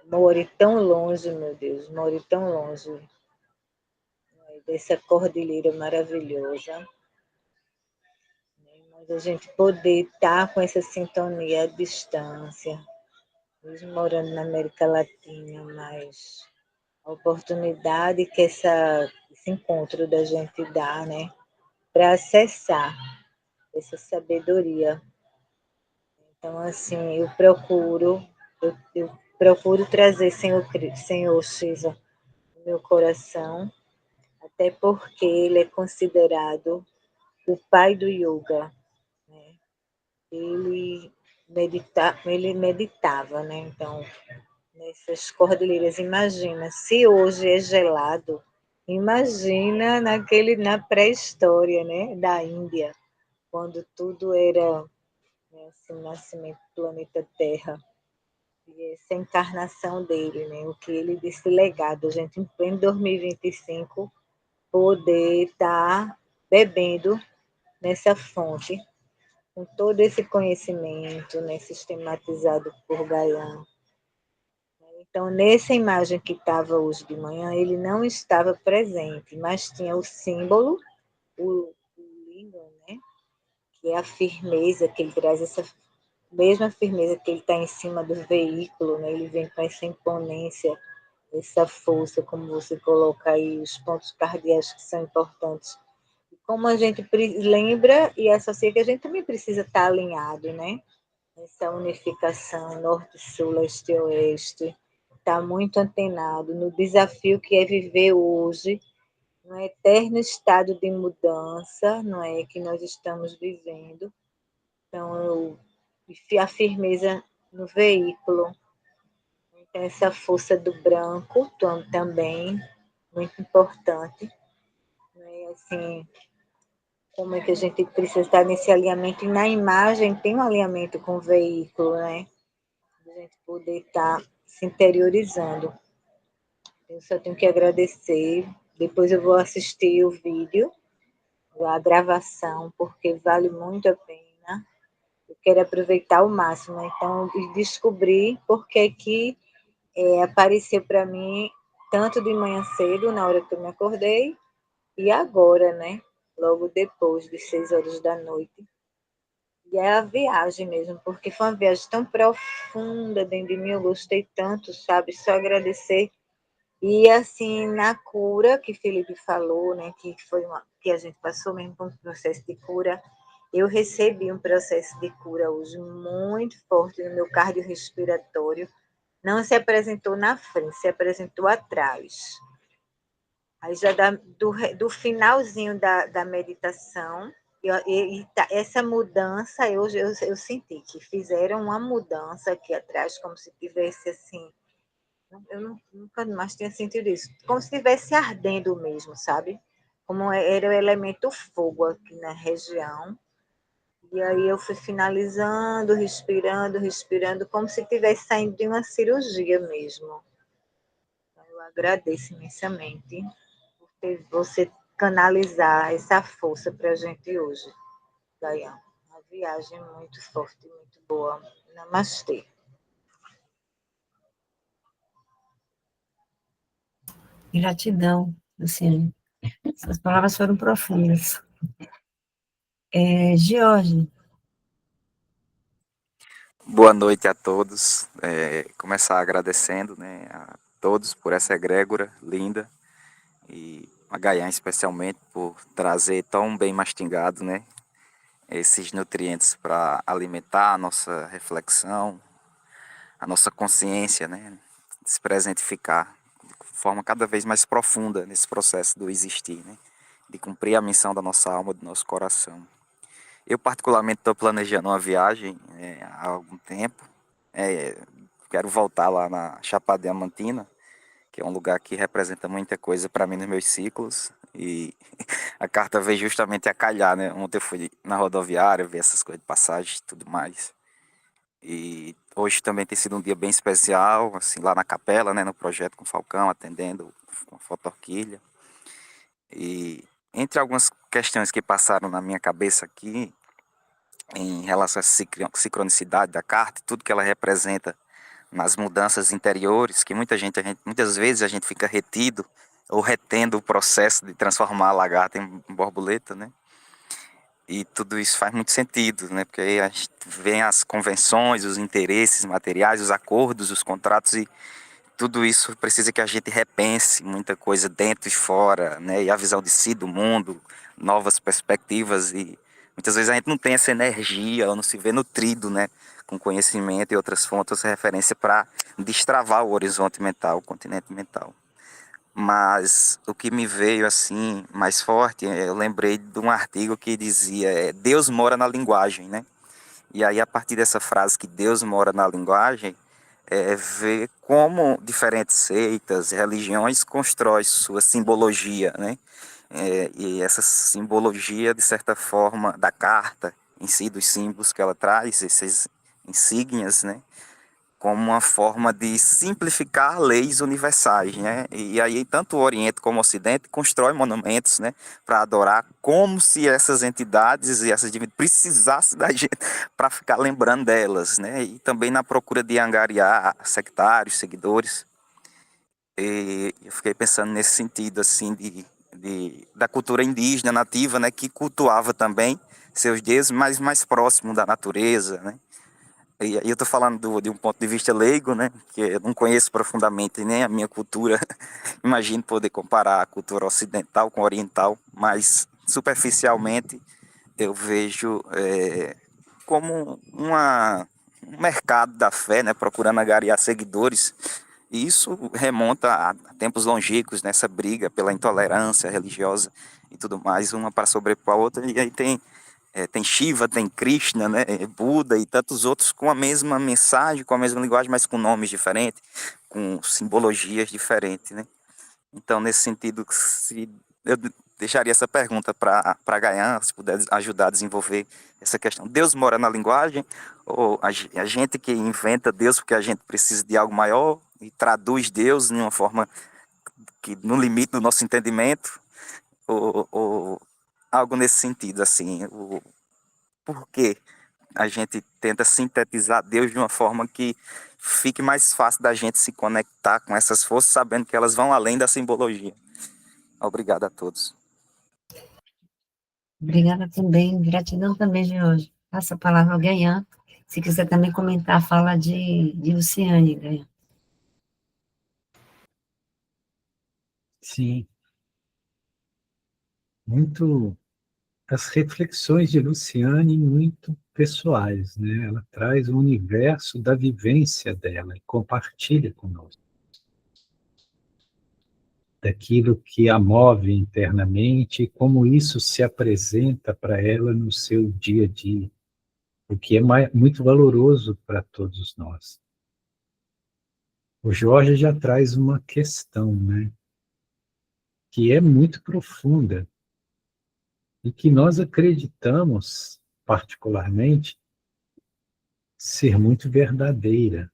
more tão longe, meu Deus, more tão longe, né, dessa cordilheira maravilhosa, né? Mas a gente poder estar com essa sintonia à distância, mesmo morando na América Latina, mas a oportunidade que esse encontro da gente dá, né, para acessar essa sabedoria. Então, assim, eu procuro trazer Senhor Shiva no meu coração, até porque ele é considerado o pai do yoga, né? Ele meditava, né? Então, nessas cordilheiras, imagina, se hoje é gelado, imagina na pré-história, né, da Índia, quando tudo era, né, assim, nascimento do planeta Terra, e essa encarnação dele, né, o que ele disse legado, a gente em pleno 2025 poder estar bebendo nessa fonte, com todo esse conhecimento, né, sistematizado por Gaian. Então, nessa imagem que estava hoje de manhã, ele não estava presente, mas tinha o símbolo, o lingam, né? Que é a firmeza que ele traz, essa mesma firmeza que ele está em cima do veículo, né? Ele vem com essa imponência, essa força, como você coloca aí, os pontos cardíacos que são importantes. E como a gente lembra e associa que a gente também precisa estar alinhado, né? Essa unificação norte-sul, leste-oeste, está muito antenado no desafio que é viver hoje, no eterno estado de mudança, não é, que nós estamos vivendo. Então, a firmeza no veículo, então, essa força do branco também, muito importante. Né? Assim, como é que a gente precisa estar nesse alinhamento, e na imagem tem um alinhamento com o veículo, né? A gente poder estar se interiorizando. Eu só tenho que agradecer. Depois eu vou assistir o vídeo, a gravação, porque vale muito a pena. Eu quero aproveitar ao máximo. Então, e descobrir porque que apareceu para mim tanto de manhã cedo, na hora que eu me acordei, e agora, né? Logo depois, de 6 horas da noite. E é a viagem mesmo, porque foi uma viagem tão profunda dentro de mim, eu gostei tanto, sabe? Só agradecer. E assim, na cura que Felipe falou, né, que a gente passou mesmo por um processo de cura, eu recebi um processo de cura hoje muito forte no meu cardiorrespiratório. Não se apresentou na frente, se apresentou atrás. Aí já do finalzinho da meditação, essa mudança, eu senti que fizeram uma mudança aqui atrás, como se tivesse assim, eu nunca mais tinha sentido isso, como se estivesse ardendo mesmo, sabe? Como era o elemento fogo aqui na região. E aí eu fui finalizando, respirando, respirando, como se estivesse saindo de uma cirurgia mesmo. Eu agradeço imensamente por você canalizar essa força para a gente hoje, Dayan. Uma viagem muito forte, muito boa. Namastê. Gratidão, Luciane. Essas palavras foram profundas. Jorge, Boa noite a todos. Começar agradecendo, né, a todos por essa egrégora linda e a Gaian especialmente por trazer tão bem mastigado, né, esses nutrientes para alimentar a nossa reflexão, a nossa consciência, né, se presentificar de forma cada vez mais profunda nesse processo do existir, né, de cumprir a missão da nossa alma, do nosso coração. Eu particularmente estou planejando uma viagem há algum tempo. É, Quero voltar lá na Chapada Diamantina, que é um lugar que representa muita coisa para mim nos meus ciclos. E a carta veio justamente a calhar, né? Ontem eu fui na rodoviária, ver essas coisas de passagem e tudo mais. E hoje também tem sido um dia bem especial, assim, lá na capela, né? No projeto com o Falcão, atendendo com a fotorquilha. E entre algumas questões que passaram na minha cabeça aqui, em relação à sincronicidade da carta, tudo que ela representa nas mudanças interiores, que muitas vezes a gente fica retido ou retendo o processo de transformar a lagarta em borboleta, né? E tudo isso faz muito sentido, né? Porque aí a gente vê as convenções, os interesses materiais, os acordos, os contratos e tudo isso precisa que a gente repense muita coisa dentro e fora, né? E a visão de si, do mundo, novas perspectivas e muitas vezes a gente não tem essa energia ou não se vê nutrido, né? Com conhecimento e outras fontes de referência para destravar o horizonte mental, o continente mental. Mas o que me veio assim mais forte, eu lembrei de um artigo que dizia Deus mora na linguagem, né? E aí a partir dessa frase que Deus mora na linguagem, ver como diferentes seitas, religiões constroem sua simbologia, né? E essa simbologia, de certa forma, da carta em si, dos símbolos que ela traz, essas insígnias, né? Como uma forma de simplificar leis universais, né? E aí tanto o Oriente como o Ocidente constrói monumentos, né, para adorar, como se essas entidades e essas divindades precisassem da gente para ficar lembrando delas, né? E também na procura de angariar sectários, seguidores. E eu fiquei pensando nesse sentido assim da cultura indígena nativa, né, que cultuava também seus deuses, mas mais próximo da natureza, né? E aí eu estou falando de um ponto de vista leigo, né? Que eu não conheço profundamente nem a minha cultura. Imagino poder comparar a cultura ocidental com a oriental, mas superficialmente eu vejo como um mercado da fé, né? Procurando angariar seguidores. E isso remonta a tempos longínquos, nessa briga pela intolerância religiosa e tudo mais, uma para sobrepor a outra. E aí tem Shiva, tem Krishna, né, Buda e tantos outros com a mesma mensagem, com a mesma linguagem, mas com nomes diferentes, com simbologias diferentes, né? Então, nesse sentido, eu deixaria essa pergunta para Gaian, se puder ajudar a desenvolver essa questão. Deus mora na linguagem ou a gente que inventa Deus porque a gente precisa de algo maior e traduz Deus de uma forma que no limite do nosso entendimento ou algo nesse sentido, assim, por que a gente tenta sintetizar Deus de uma forma que fique mais fácil da gente se conectar com essas forças, sabendo que elas vão além da simbologia. Obrigado a todos. obrigada também, gratidão também, Jorge. Passa a palavra ao Gaian. Se quiser também comentar a fala de Luciane, Gaian. Sim, muito. As reflexões de Luciane muito pessoais, né? Ela traz o universo da vivência dela e compartilha conosco daquilo que a move internamente e como isso se apresenta para ela no seu dia a dia, o que é muito valoroso para todos nós. O Jorge já traz uma questão, né? Que é muito profunda e que nós acreditamos, particularmente, ser muito verdadeira.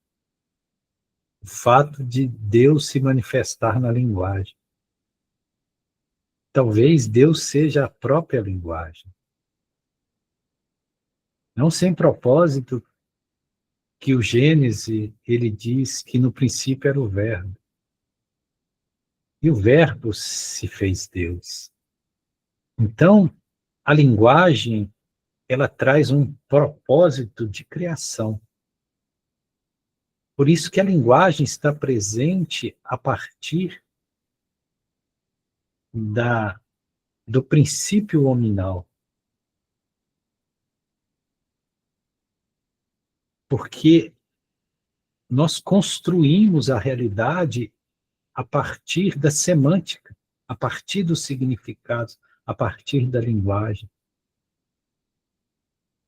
O fato de Deus se manifestar na linguagem. talvez Deus seja a própria linguagem. Não sem propósito que o Gênesis, ele diz que no princípio era o Verbo. E o Verbo se fez Deus. Então, a linguagem, ela traz um propósito de criação. Por isso que a linguagem está presente a partir do princípio nominal. Porque nós construímos a realidade a partir da semântica, a partir dos significados, a partir da linguagem.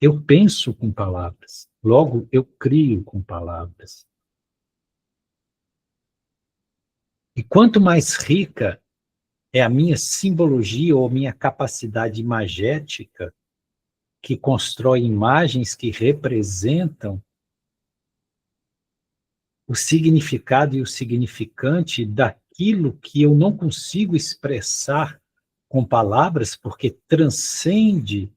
Eu penso com palavras, logo eu crio com palavras. E quanto mais rica é a minha simbologia ou minha capacidade imagética, que constrói imagens que representam o significado e o significante daquilo que eu não consigo expressar com palavras, porque transcende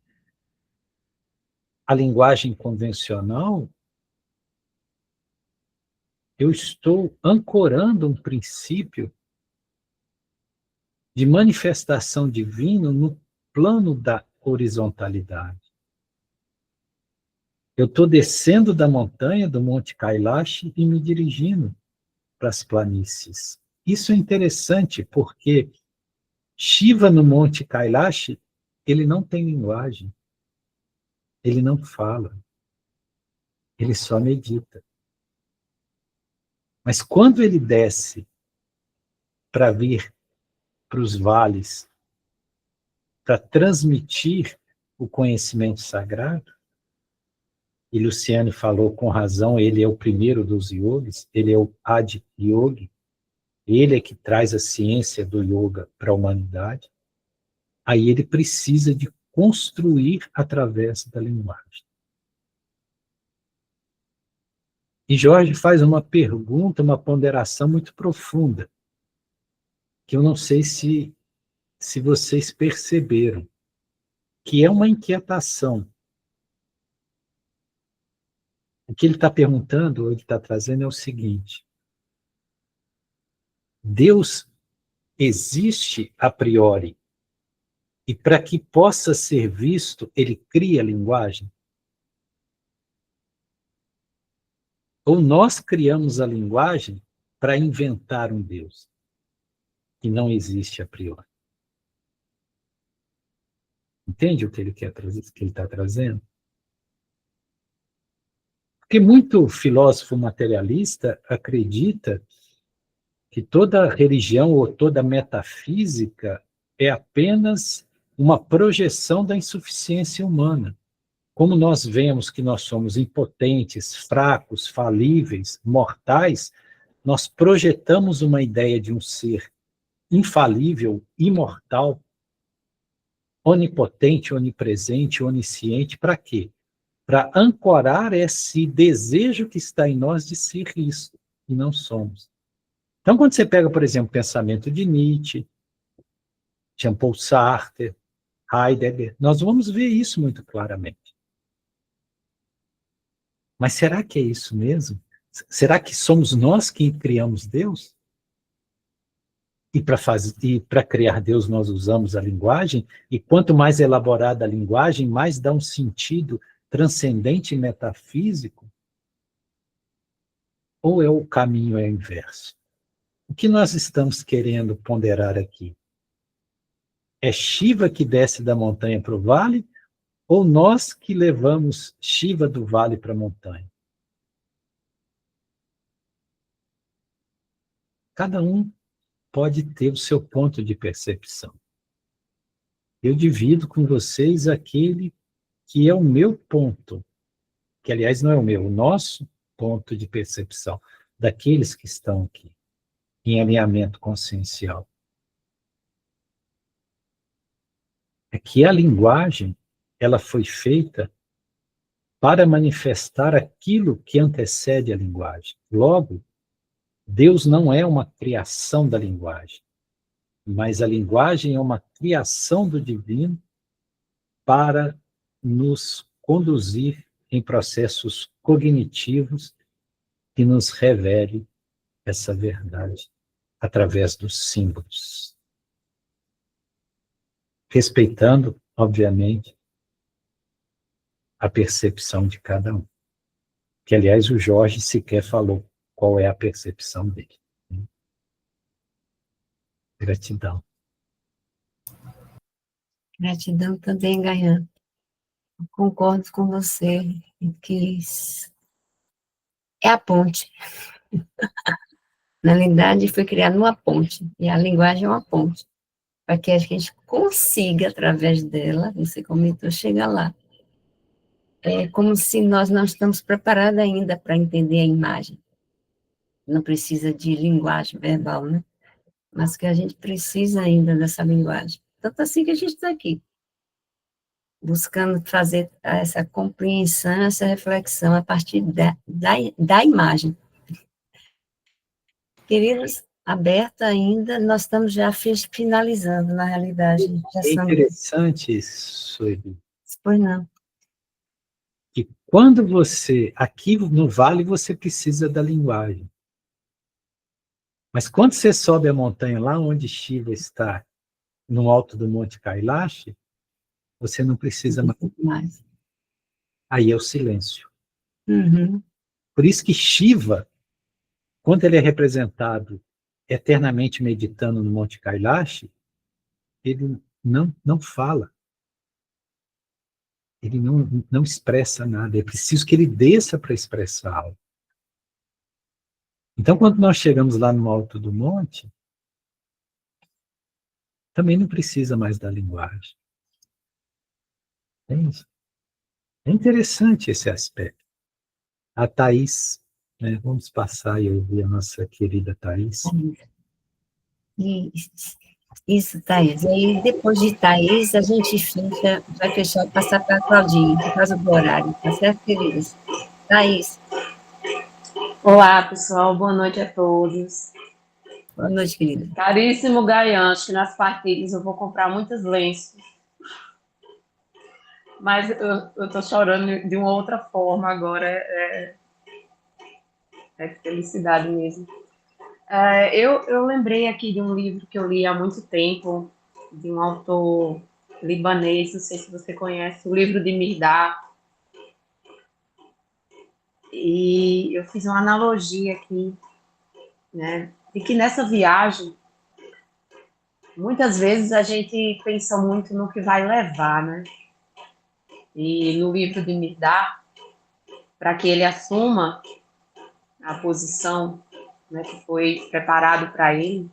a linguagem convencional, eu estou ancorando um princípio de manifestação divina no plano da horizontalidade. Eu estou descendo da montanha, do Monte Kailash, e me dirigindo para as planícies. Isso é interessante, porque Shiva no Monte Kailash, ele não tem linguagem, ele não fala, ele só medita. Mas quando ele desce para vir para os vales, para transmitir o conhecimento sagrado, e Luciane falou com razão, ele é o primeiro dos yogis, ele é o Adi Yogi, ele é que traz a ciência do yoga para a humanidade, aí ele precisa de construir através da linguagem. E Jorge faz uma pergunta, uma ponderação muito profunda, que eu não sei se vocês perceberam, que é uma inquietação. O que ele está perguntando, ou ele está trazendo, é o seguinte: Deus existe a priori, e para que possa ser visto, ele cria a linguagem? Ou nós criamos a linguagem para inventar um Deus que não existe a priori? Entende o que ele quer trazer, que ele está trazendo? Porque muito filósofo materialista acredita que toda religião ou toda metafísica é apenas uma projeção da insuficiência humana. Como nós vemos que nós somos impotentes, fracos, falíveis, mortais, nós projetamos uma ideia de um ser infalível, imortal, onipotente, onipresente, onisciente, para quê? Para ancorar esse desejo que está em nós de ser isso, e não somos. Então, quando você pega, por exemplo, o pensamento de Nietzsche, Jean-Paul Sartre, Heidegger, nós vamos ver isso muito claramente. Mas será que é isso mesmo? Será que somos nós que criamos Deus? E para criar Deus nós usamos a linguagem, e quanto mais elaborada a linguagem, mais dá um sentido transcendente e metafísico? Ou o caminho é o inverso? O que nós estamos querendo ponderar aqui? É Shiva que desce da montanha para o vale, ou nós que levamos Shiva do vale para a montanha? Cada um pode ter o seu ponto de percepção. Eu divido com vocês aquele que é o meu ponto, que aliás não é o meu, o nosso ponto de percepção, daqueles que estão aqui, em alinhamento consciencial. É que a linguagem, ela foi feita para manifestar aquilo que antecede a linguagem. Logo, Deus não é uma criação da linguagem, mas a linguagem é uma criação do divino para nos conduzir em processos cognitivos que nos revele essa verdade através dos símbolos. Respeitando, obviamente, a percepção de cada um. Que, aliás, o Jorge sequer falou qual é a percepção dele. Gratidão. Gratidão também, Gaian. Concordo com você que é a ponte. Na realidade, foi criada uma ponte, e a linguagem é uma ponte, para que a gente consiga, através dela, você comentou, chegar lá. É como se nós não estamos preparados ainda para entender a imagem. Não precisa de linguagem verbal, né? Mas que a gente precisa ainda dessa linguagem. Tanto assim que a gente está aqui, buscando fazer essa compreensão, essa reflexão a partir da imagem. Queridos, aberta ainda, nós estamos já finalizando, na realidade. Já É interessante, Sueli, Pois não. que quando você, aqui no Vale, você precisa da linguagem. Mas quando você sobe a montanha, lá onde Shiva está, no alto do Monte Kailash, você não precisa mais. Aí é o silêncio. Uhum. Por isso que Shiva, quando ele é representado eternamente meditando no Monte Kailash, ele não fala. Ele não expressa nada. É preciso que ele desça para expressar algo. Então, quando nós chegamos lá no alto do monte, também não precisa mais da linguagem. É isso. É interessante esse aspecto. A Thaís, né, vamos passar e ouvir a nossa querida Thaís. Isso, Thaís. Aí, depois de Thaís, a gente vai fechar, passar para a Claudinha, por causa do horário. Tá certo, queridas? Thaís. Olá, pessoal. Boa noite a todos. Boa noite, querida. Caríssimo Gaian, acho que nas partilhas eu vou comprar muitos lenços. Mas eu tô chorando de uma outra forma agora. É felicidade mesmo. Eu lembrei aqui de um livro que eu li há muito tempo, de um autor libanês, não sei se você conhece, o livro de Mirdá. E eu fiz uma analogia aqui, né, de que nessa viagem, muitas vezes a gente pensa muito no que vai levar, né? E no livro de Mirdá, para que ele assuma a posição, né, que foi preparado para ele,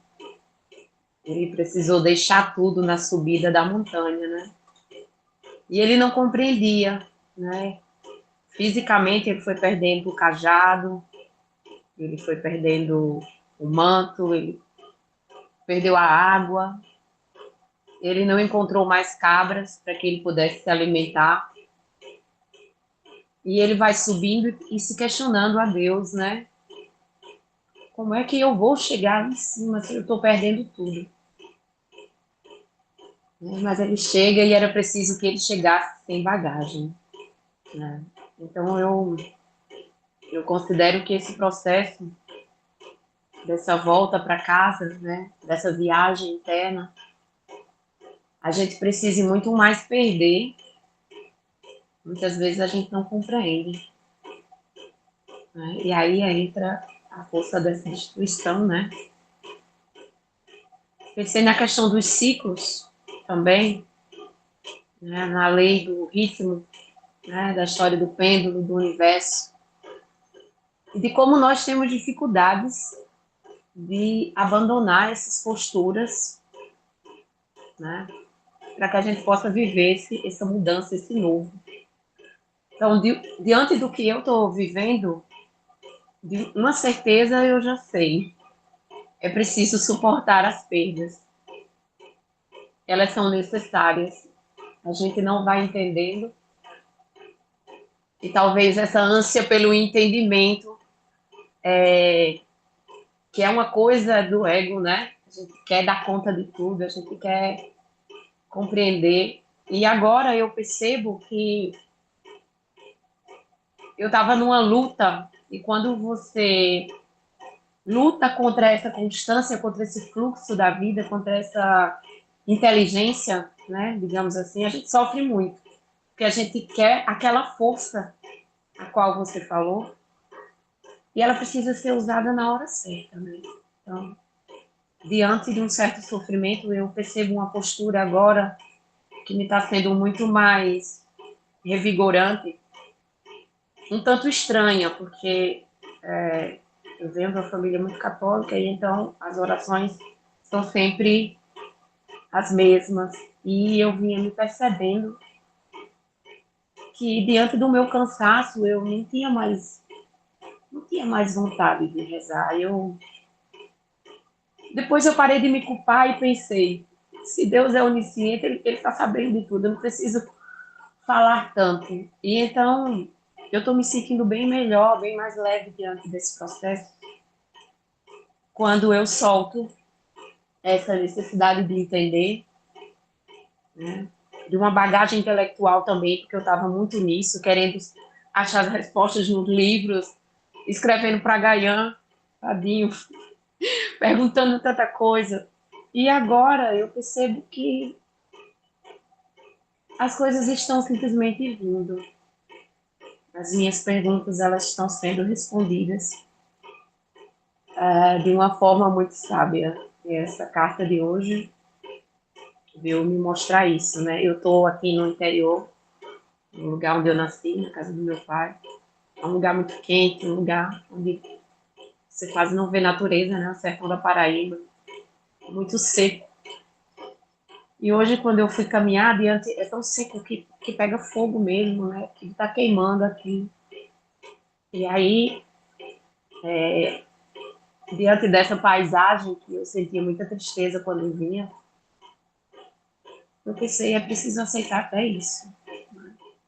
ele precisou deixar tudo na subida da montanha, né? E ele não compreendia, né? Fisicamente ele foi perdendo o cajado, ele foi perdendo o manto, ele perdeu a água, ele não encontrou mais cabras para que ele pudesse se alimentar. E ele vai subindo e se questionando a Deus, né? Como é que eu vou chegar lá em cima se eu estou perdendo tudo? Mas ele chega e era preciso que ele chegasse sem bagagem, né? Então eu considero que esse processo dessa volta para casa, né, dessa viagem interna, a gente precisa muito mais perder. Muitas vezes a gente não compreende, né? E aí entra a força dessa instituição, né? Pensei na questão dos ciclos também, né, na lei do ritmo, né, da história do pêndulo, do universo, e de como nós temos dificuldades de abandonar essas posturas, né, para que a gente possa viver essa mudança, esse novo. Então, diante do que eu estou vivendo, de uma certeza eu já sei, é preciso suportar as perdas. Elas são necessárias. A gente não vai entendendo, e talvez essa ânsia pelo entendimento, que é uma coisa do ego, né? A gente quer dar conta de tudo, a gente quer compreender. E agora eu percebo que eu estava numa luta, e quando você luta contra essa constância, contra esse fluxo da vida, contra essa inteligência, né, digamos assim, a gente sofre muito, porque a gente quer aquela força a qual você falou, e ela precisa ser usada na hora certa, né? Então, diante de um certo sofrimento, eu percebo uma postura agora que me está sendo muito mais revigorante, um tanto estranha, porque eu venho de uma família muito católica e então as orações são sempre as mesmas. E eu vinha me percebendo que diante do meu cansaço eu não tinha mais vontade de rezar. Depois eu parei de me culpar e pensei, se Deus é onisciente, ele está sabendo de tudo, eu não preciso falar tanto. E então eu estou me sentindo bem melhor, bem mais leve diante desse processo, quando eu solto essa necessidade de entender, né? De uma bagagem intelectual também, porque eu estava muito nisso, querendo achar as respostas nos livros, escrevendo para Gayan, tadinho, perguntando tanta coisa. E agora eu percebo que as coisas estão simplesmente vindo. As minhas perguntas, elas estão sendo respondidas de uma forma muito sábia. E essa carta de hoje veio me mostrar isso, né? Eu estou aqui no interior, no lugar onde eu nasci, na casa do meu pai. É um lugar muito quente, um lugar onde você quase não vê natureza, né? O sertão da Paraíba, muito seco. E hoje, quando eu fui caminhar, é tão seco que pega fogo mesmo, né? Que tá queimando aqui. E aí, diante dessa paisagem, que eu sentia muita tristeza quando eu vinha, eu pensei, é preciso aceitar até isso.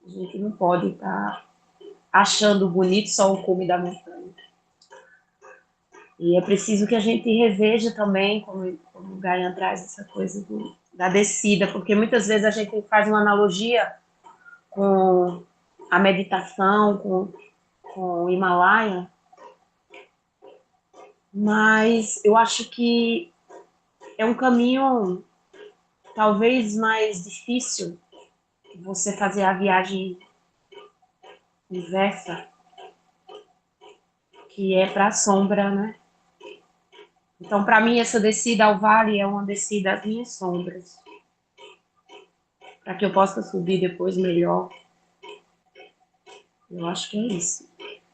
A gente não pode estar achando bonito só o cume da montanha. E é preciso que a gente reveja também, como o Gaia traz essa coisa da descida, porque muitas vezes a gente faz uma analogia com a meditação, com o Himalaia, mas eu acho que é um caminho talvez mais difícil você fazer a viagem inversa, que é para a sombra, né? Então, para mim, essa descida ao vale é uma descida às minhas sombras, para que eu possa subir depois melhor. Eu acho que é isso.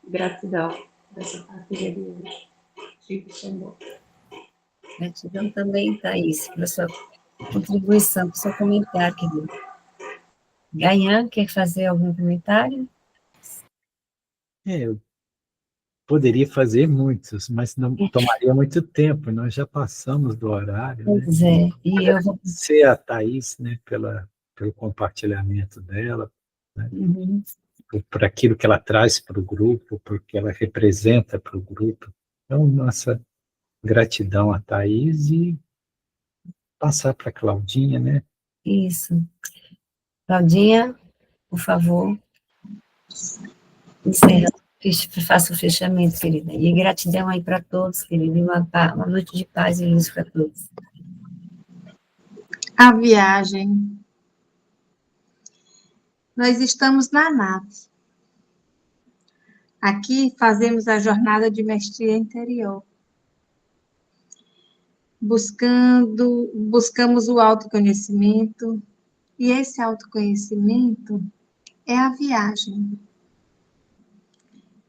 Gratidão dessa partilha de hoje. Chico Xangô. Gratidão também, Thaís, pela sua contribuição, pelo seu comentário, querido. Gayan, quer fazer algum comentário? Eu poderia fazer muitos, mas não tomaria muito tempo. Nós já passamos do horário, né? Pois é, e eu vou... Agradecer a Thaís, né, pelo compartilhamento dela, né, Uhum. por aquilo que ela traz para o grupo, por que ela representa para o grupo. Então, nossa gratidão a Thaís e passar para a Claudinha, né? Isso. Claudinha, por favor, encerra, faça o fechamento, querida. E gratidão aí para todos, querida, e uma noite de paz e luz para todos. A viagem. Nós estamos na nave. Aqui fazemos a jornada de mestria interior. Buscamos o autoconhecimento, e esse autoconhecimento é a viagem.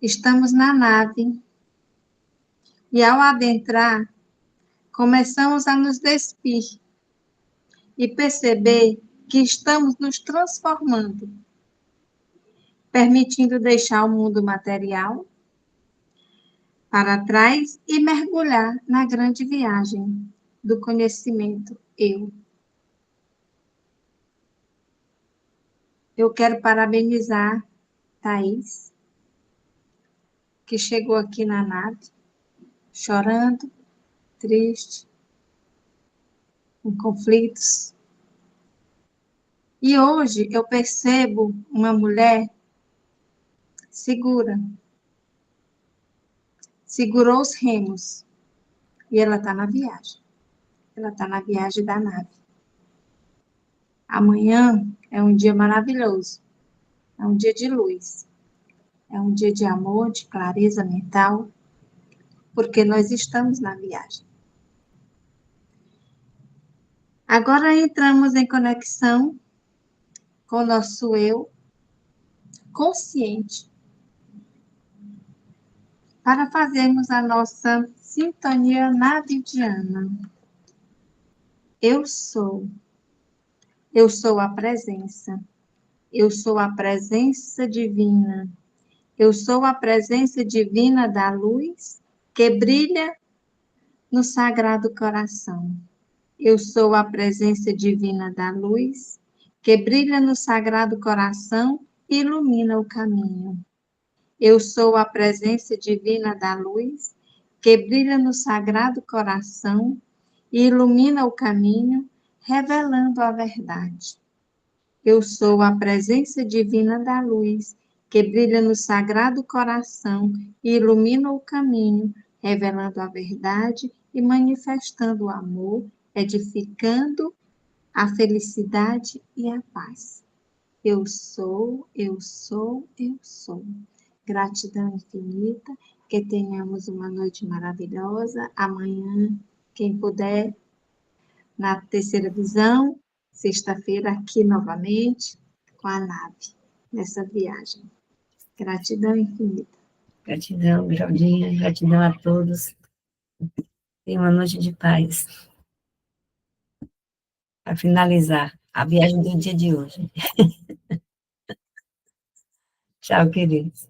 Estamos na nave, e ao adentrar, começamos a nos despir e perceber que estamos nos transformando, permitindo deixar o mundo material para trás e mergulhar na grande viagem do conhecimento eu. Eu quero parabenizar Thaís, que chegou aqui na nave, chorando, triste, com conflitos. E hoje eu percebo uma mulher segura, segurou os remos e ela está na viagem. Ela está na viagem da nave. Amanhã é um dia maravilhoso, é um dia de luz, é um dia de amor, de clareza mental, porque nós estamos na viagem. Agora entramos em conexão com o nosso eu consciente para fazermos a nossa sintonia navidiana. Eu sou a presença, eu sou a presença divina, eu sou a presença divina da luz que brilha no Sagrado Coração. Eu sou a presença divina da luz que brilha no Sagrado Coração e ilumina o caminho. Eu sou a presença divina da luz que brilha no Sagrado Coração e ilumina o caminho, revelando a verdade. Eu sou a presença divina da luz que brilha no Sagrado Coração e ilumina o caminho, revelando a verdade e manifestando o amor, edificando a felicidade e a paz. Eu sou, eu sou, eu sou. Gratidão infinita, que tenhamos uma noite maravilhosa. Amanhã, quem puder, na terceira visão, sexta-feira, aqui novamente, com a nave, nessa viagem. Gratidão infinita. Gratidão, Claudinha, gratidão a todos. Tenha uma noite de paz. Para finalizar a viagem do dia de hoje. Tchau, queridos.